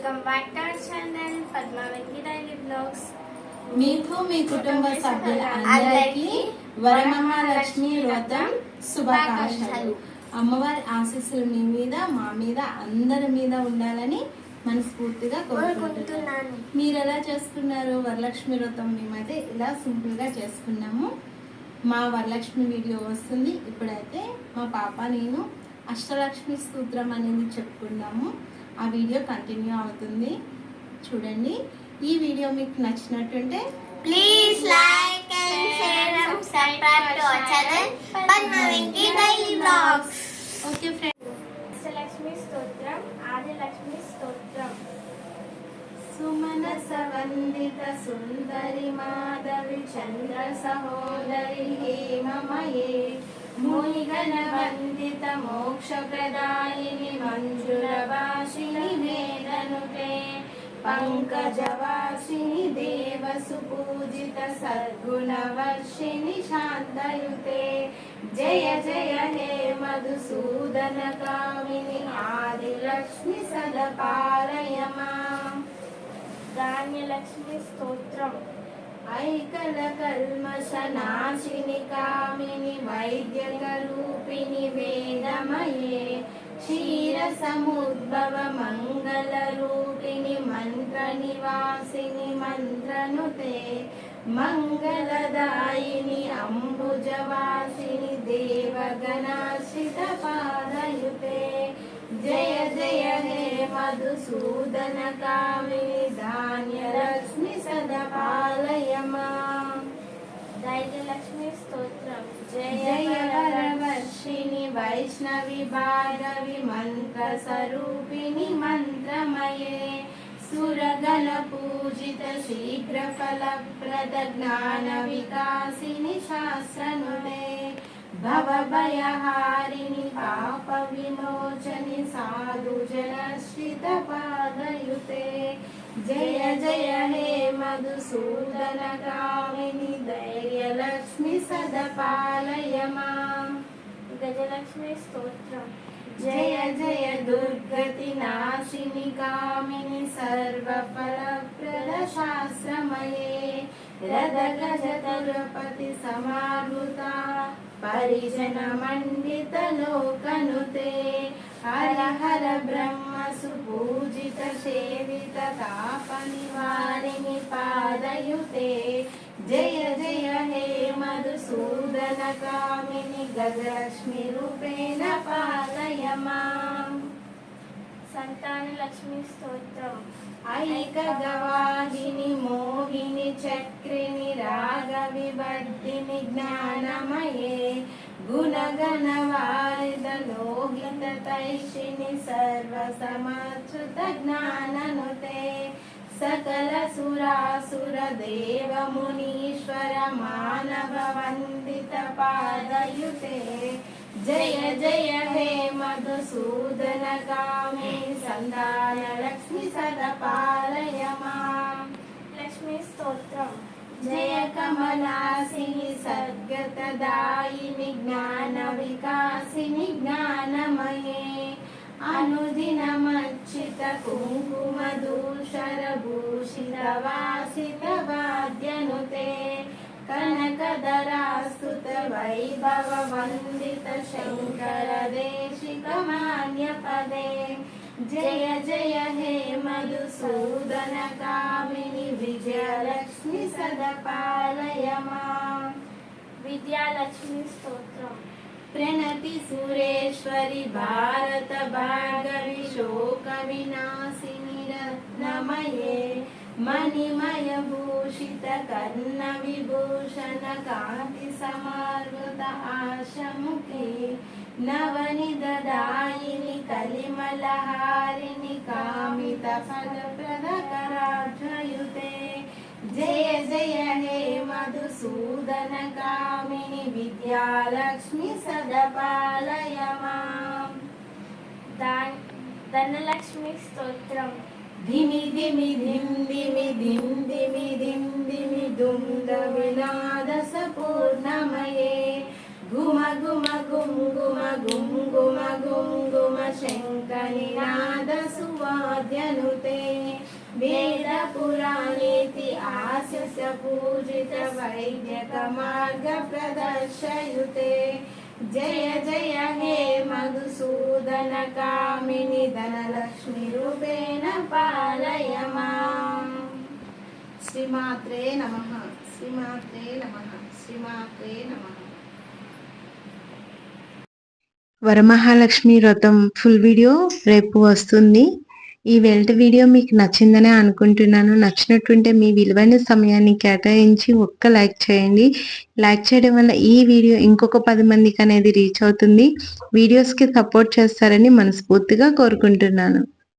Welcome back to our channel Padma Venky daily blogs. మీకు మీ కుటుంబ సభ్యులందరికీ వరమహాలక్ష్మి వ్రతం శుభాకాంక్షలు. అమ్మవారి ఆశీస్సులు మీ మీద మా మీద అందరి మీద ఉండాలని మనస్ఫూర్తిగా కోరుకుంటున్నాను. మీరు ఎలా చేసుకున్నారు వరలక్ష్మి వ్రతం? మేమైతే ఇలా సింపుల్ గా చేసుకున్నాము. మా వరలక్ష్మి వీడియో వస్తుంది. ఇప్పుడైతే మా పాప నేను అష్టలక్ష్మి స్తోత్రం అనేది చెప్పుకున్నాము. ఆ వీడియో కంటిన్యూ అవుతుంది, చూడండి. ఈ వీడియో మీకు నచ్చినట్టుంటే please like and share and subscribe to our channel Padma Venky daily blogs. Okay friends, Ashtalakshmi స్తోత్రం, ఆదిలక్ష్మి స్తోత్రం. సుమనస వందిత సుందరి మాధవి చంద్ర సహోదరి హేమమయే మునిగణ వందిత మోక్ష ప్రదాయిని మంజుల వాసిని వేదనుతే పంకజవాసిని దేవసు పూజిత సద్గుణ వర్షిణి శాంతయుతే జయ జయ హే మధుసూదన కామిని ఆదిలక్ష్మి సదపాలయమా. ధాన్యలక్ష్మి స్తోత్రం. ఐకల కల్మష నాశిని కామిని వైద్యక రూపిణి వేదమయే క్షీర సముద్భవ మంగళ రూపిణి మంత్ర నివాసిని మంత్రనుతే మంగళదాయిని అంబుజవాసిని దేవగణాశ్రిత పాదయుతే జయ జయ హే మధుసూదన కామిని ధాన్యలక్ష్మి సదపాలయమా. ధైర్యలక్ష్మి స్తోత్రం. జయ వరవర్షిణి వైష్ణవి భాగవి మంత్ర స్వరూపిణి మంత్రమయే సురగణ పూజిత శీఘ్ర ఫలప్రద జ్ఞాన వికాసిని శాస్త్రనుతే భవభయహారిణి పాప విమోచని సాధు జనశ్రిత పాదయుతే జయ జయ హే మధుసూదన కామిని ధైర్యలక్ష్మి సదపాలయమా. గజలక్ష్మి స్తోత్రం. జయ జయ దుర్గతి నాశిని కామిని సర్వఫలప్రద శాస్త్రమయే రథ గజ తురపతి సమావృత పరిజన మండిత లోకనుతే హర హర బ్రహ్మ సుపూజిత సేవిత తాప నివారిణి పాదయుతే జయ జయ హే మధుసూదన కామిని గజలక్ష్మి రూపేణ పాలయమా. సంతానలక్ష్మి స్తోత్రం. ఐక గవాహిని మోహిని చక్రిని రాగ వివర్ధిని జ్ఞానమయే గుణగణ వారిద లోహిత తైషిని సర్వ సమచ్యుత జ్ఞాననుతే సకల సురాసుర దేవ మునీశ్వర మానవ వందిత పాదయుతే జయ జయ హే మధుసూదన కామి సంతాన లక్ష్మి సదపాలయమా. లక్ష్మి స్తోత్రం. జయ కమలాసిని సద్గతదాయిని జ్ఞాన వికాసిని జ్ఞానమయే అనుదినమర్చిత కుంకుమ దూషర భూషిత వాసిత వాద్యనుతే కనకధరాస్తుత వైభవ వందిత శంకర దేశిక మాన్య పదే జయ జయ హే మధుసూదన కామిని విజయలక్ష్మి సదపాలయమా. విద్యాలక్ష్మి స్తోత్రం. ప్రణతి సురేశ్వరి భారత భార్గవి శోక వినాశిని రత్నమయే మణిమయ భూషిత కర్ణ విభూషణ కాంతి సమార్గత ఆశముఖి నవనిదాయిని కలిమలహారిణి కామిత ఫలప్రద కరాధ్రయుతే జయ జయ హే మధుసూదన కామిని విద్యాలక్ష్మి సదపాలయమా. ధనలక్ష్మి స్తోత్రం. ధిమి ధిమి ధిం ధిమి ధిం ధిమి ధిం ధిమి దుం వినాద పూర్ణమయే గుమ గుమ గుం గుమ గుం గుమ గుం గుమ శంకనినాద సువాద్యనుతే వేద పురాణేతి ఆశిష పూజిత వైద్యక మార్గ ప్రదర్శయుతే జయ జయ హే మధుసూదన కామిని ధనలక్ష్మి రూపేణ పాలయ మాం. శ్రీమాత్రే నమః. శ్రీమాత్రే నమః. శ్రీమాత్రే నమః. వరమహాలక్ష్మి వ్రతం ఫుల్ వీడియో రేపు వస్తుంది. ఈ వెల్ట్ వీడియో మీకు నచ్చిందనే అనుకుంటున్నాను. నచ్చినట్టుంటే మీ విలువైన సమయాన్ని కేటాయించి ఒక్క లైక్ చేయండి. లైక్ చేయడం వల్ల ఈ వీడియో ఇంకొక 10 మందికి అనేది రీచ్ అవుతుంది. వీడియోస్కి సపోర్ట్ చేస్తారని మనస్ఫూర్తిగా కోరుకుంటున్నాను.